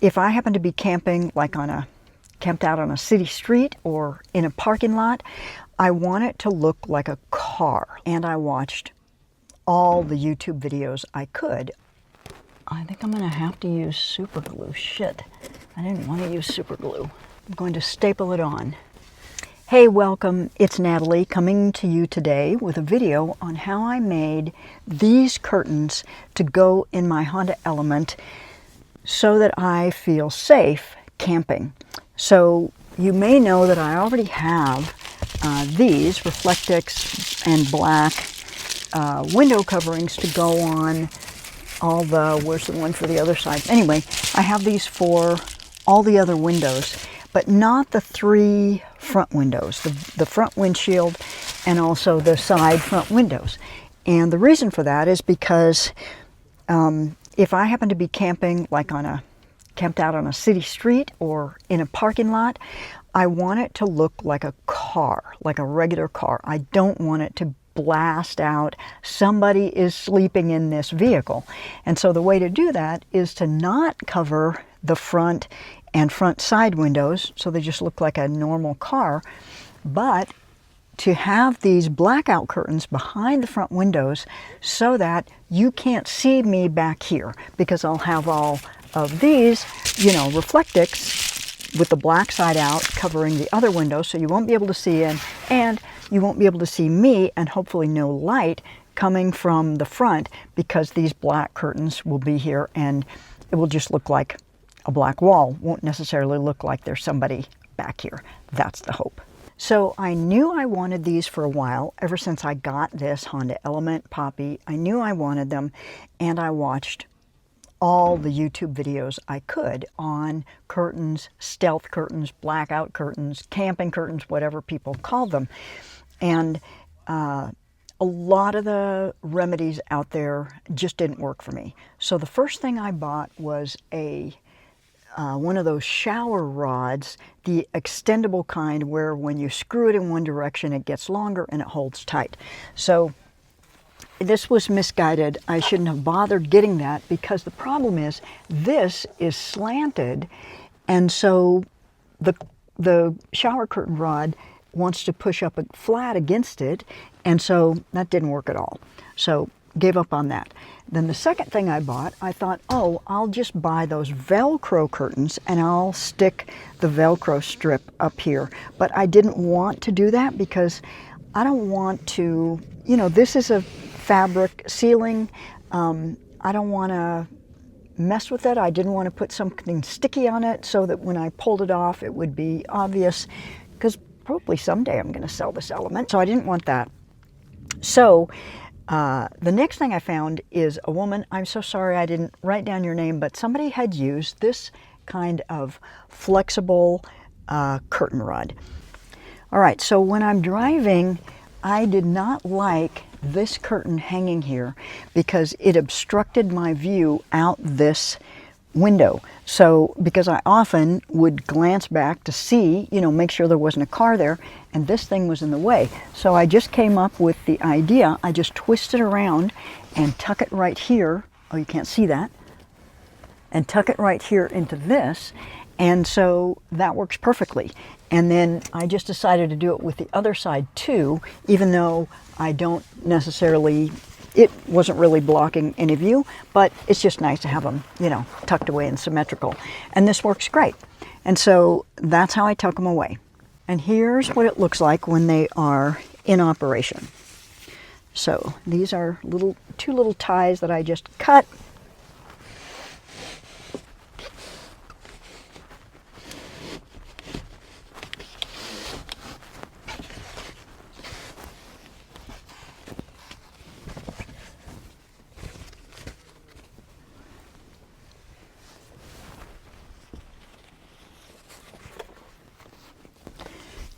if I happen to be camping, like camped out on a city street or in a parking lot, I want it to look like a car. And I watched all the YouTube videos I could. I think I'm gonna have to use super glue. Shit, I didn't want to use super glue. I'm going to staple it on. Hey, welcome. It's Natalie coming to you today with a video on how I made these curtains to go in my Honda Element so that I feel safe camping. So you may know that I already have these Reflectix and black window coverings to go on all the, where's the one for the other side? Anyway, I have these for all the other windows, but not the three front windows, the front windshield and also the side front windows. And the reason for that is because if I happen to be camping, like camped out on a city street or in a parking lot, I want it to look like a car, like a regular car. I don't want it to blast out, somebody is sleeping in this vehicle. And so the way to do that is to not cover the front and front side windows so they just look like a normal car, but to have these blackout curtains behind the front windows so that you can't see me back here, because I'll have all of these, you know, Reflectix with the black side out covering the other windows, so you won't be able to see in, and you won't be able to see me, and hopefully no light coming from the front, because these black curtains will be here and it will just look like a black wall. Won't necessarily look like there's somebody back here. That's the hope. So I knew I wanted these for a while, ever since I got this Honda Element Poppy. I knew I wanted them, and I watched all the YouTube videos I could on curtains, stealth curtains, blackout curtains, camping curtains, whatever people call them. And a lot of the remedies out there just didn't work for me. So the first thing I bought was one of those shower rods, the extendable kind where when you screw it in one direction it gets longer and it holds tight. So this was misguided. I shouldn't have bothered getting that, because the problem is this is slanted, and so the shower curtain rod wants to push up flat against it, and so that didn't work at all. So gave up on that. Then the second thing I bought, I thought, oh, I'll just buy those Velcro curtains and I'll stick the Velcro strip up here. But I didn't want to do that because I don't want to, you know, this is a fabric ceiling. I don't want to mess with it. I didn't want to put something sticky on it so that when I pulled it off it would be obvious, because probably someday I'm going to sell this Element. So I didn't want that. So the next thing I found is a woman, I'm so sorry I didn't write down your name, but somebody had used this kind of flexible curtain rod. All right, so when I'm driving, I did not like this curtain hanging here because it obstructed my view out this window. So because I often would glance back to see, you know, make sure there wasn't a car there, and this thing was in the way. So I just came up with the idea, I just twist it around and tuck it right here. Oh, you can't see that. And tuck it right here into this. And so that works perfectly. And then I just decided to do it with the other side too, even though I don't necessarily, it wasn't really blocking any view, but it's just nice to have them, you know, tucked away and symmetrical. And this works great. And so that's how I tuck them away. And here's what it looks like when they are in operation. So these are two little ties that I just cut.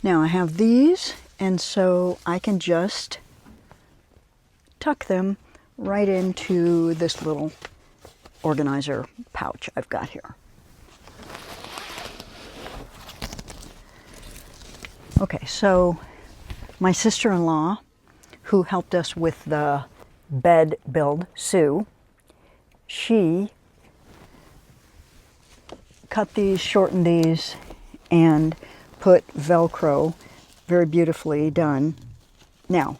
Now I have these, and so I can just tuck them right into this little organizer pouch I've got here. Okay, so my sister-in-law, who helped us with the bed build, Sue, she cut these, shorten these, and put Velcro, very beautifully done. Now,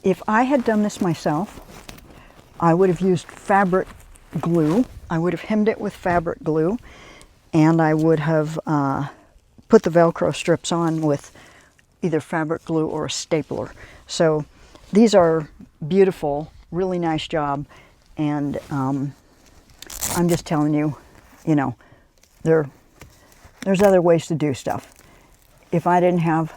if I had done this myself, I would have used fabric glue. I would have hemmed it with fabric glue, and I would have put the Velcro strips on with either fabric glue or a stapler. So these are beautiful, really nice job, and I'm just telling you, you know, there's other ways to do stuff. If I didn't have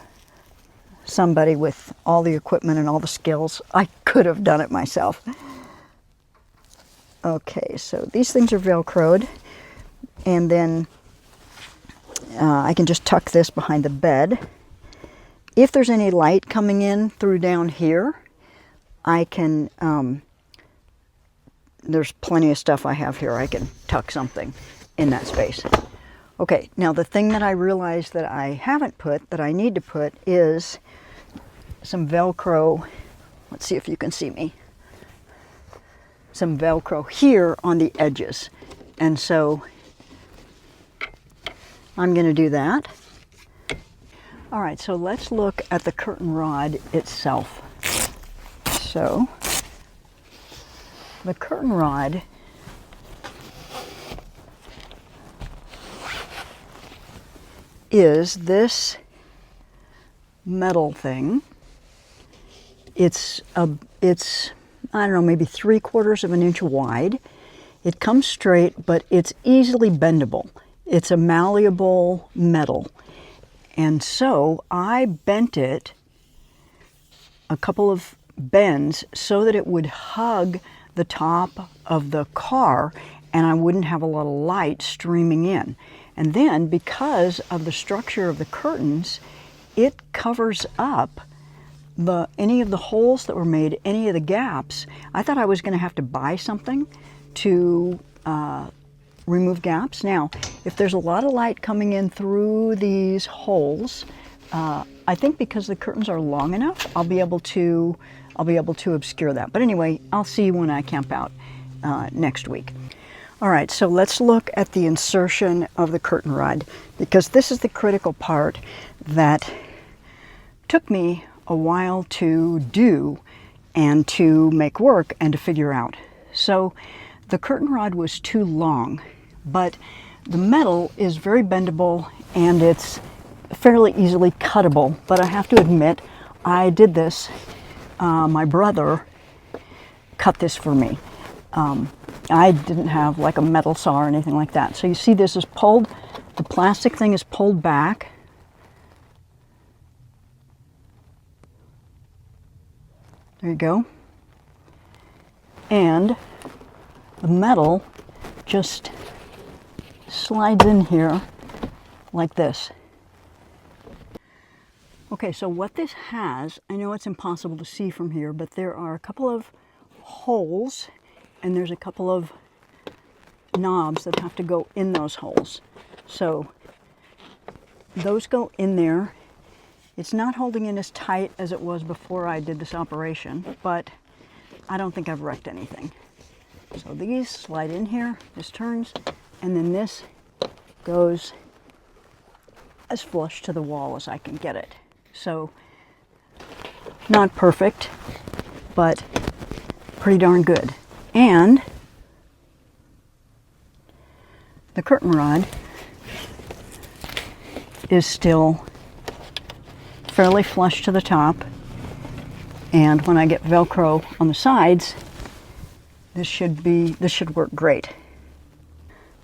somebody with all the equipment and all the skills, I could have done it myself. Okay, so these things are Velcroed, and then I can just tuck this behind the bed. If there's any light coming in through down here, I can, there's plenty of stuff I have here. I can tuck something in that space. Okay, now the thing that I realized that I haven't put, that I need to put, is some Velcro. Let's see if you can see me. Some Velcro here on the edges. And so I'm going to do that. All right, so let's look at the curtain rod itself. So the curtain rod is this metal thing. It's I don't know, maybe 3/4 of an inch wide. It comes straight, but it's easily bendable. It's a malleable metal. And so I bent it a couple of bends so that it would hug the top of the car and I wouldn't have a lot of light streaming in. And then because of the structure of the curtains, it covers up any of the holes that were made, any of the gaps. I thought I was going to have to buy something to remove gaps. Now, if there's a lot of light coming in through these holes, I think because the curtains are long enough, I'll be able to obscure that. But anyway, I'll see you when I camp out next week. All right, so let's look at the insertion of the curtain rod, because this is the critical part that took me a while to do and to make work and to figure out. So the curtain rod was too long, but the metal is very bendable and it's fairly easily cuttable. But I have to admit, I did this. My brother cut this for me. I didn't have like a metal saw or anything like that. So you see this is pulled, the plastic thing is pulled back. There you go. And the metal just slides in here like this. Okay, so what this has, I know it's impossible to see from here, but there are a couple of holes and there's a couple of knobs that have to go in those holes. So those go in there. It's not holding in as tight as it was before I did this operation, but I don't think I've wrecked anything. So these slide in here, this turns, and then this goes as flush to the wall as I can get it. So not perfect, but pretty darn good. And the curtain rod is still fairly flush to the top, and when I get Velcro on the sides, this should work great.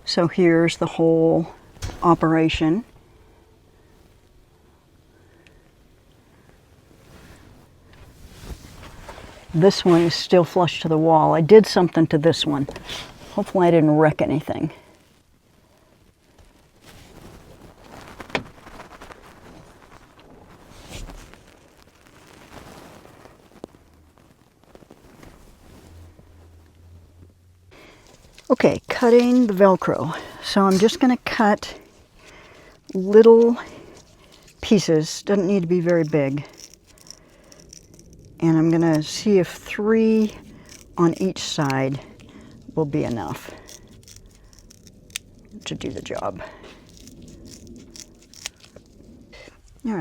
So here's the whole operation. This one is still flush to the wall. I did something to this one. Hopefully I didn't wreck anything. Okay, cutting the Velcro. So I'm just going to cut little pieces. Doesn't need to be very big. And I'm going to see if 3 on each side will be enough. to do the job. All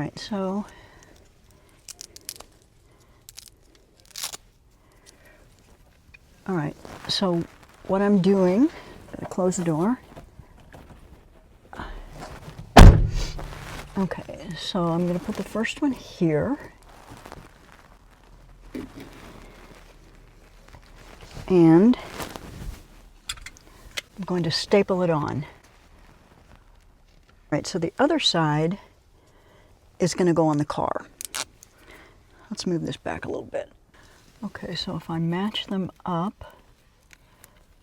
right, so what I'm doing, I'm gonna close the door. Okay, so I'm gonna put the first one here. And I'm going to staple it on. Right, so the other side is going to go on the car. Let's move this back a little bit. Okay, so if I match them up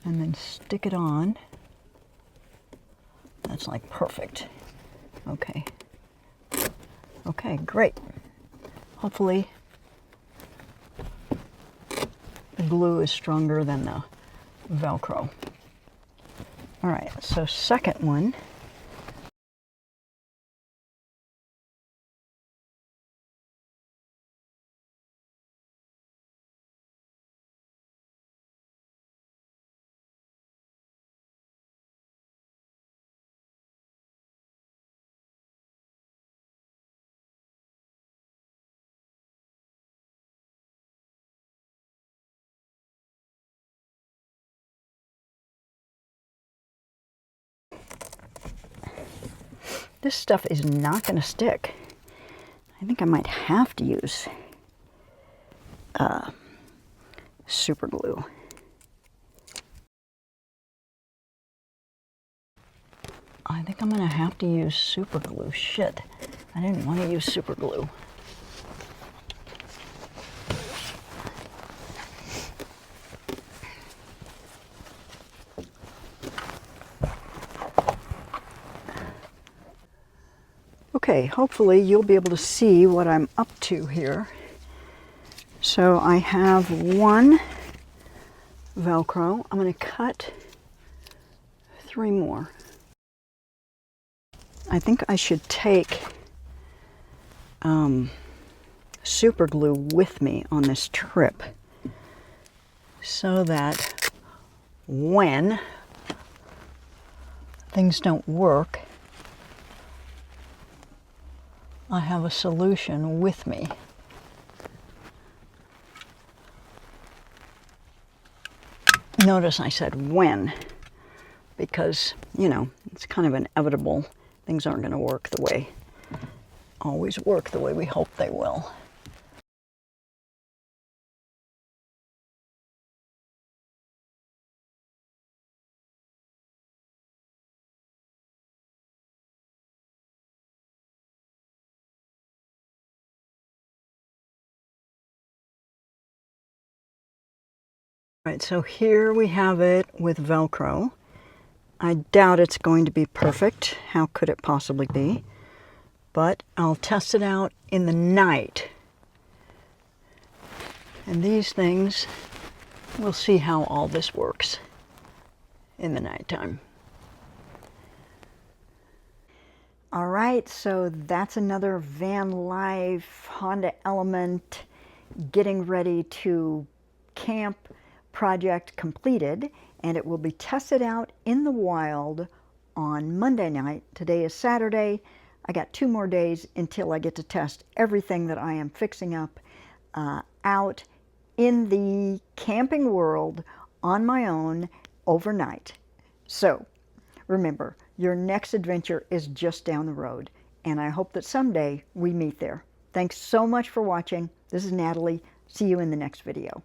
and then stick it on, that's like perfect. Okay. Okay, great. Hopefully the glue is stronger than the Velcro. All right, so second one. This stuff is not going to stick. I think I might have to use super glue. I think I'm going to have to use super glue. Shit, I didn't want to use super glue. Okay, hopefully you'll be able to see what I'm up to here. So I have one Velcro. I'm going to cut 3 more. I think I should take super glue with me on this trip so that when things don't work, I have a solution with me. Notice I said when, because, you know, it's kind of inevitable. Things aren't going to always work the way we hope they will. Right, so here we have it with Velcro. I doubt it's going to be perfect. How could it possibly be? But I'll test it out in the night. And these things, we'll see how all this works in the nighttime. All right, so that's another van life Honda Element getting ready to camp project completed, and it will be tested out in the wild on Monday night. Today is Saturday. I got 2 more days until I get to test everything that I am fixing up out in the camping world on my own overnight. So remember, your next adventure is just down the road, and I hope that someday we meet there. Thanks so much for watching. This is Natalie. See you in the next video.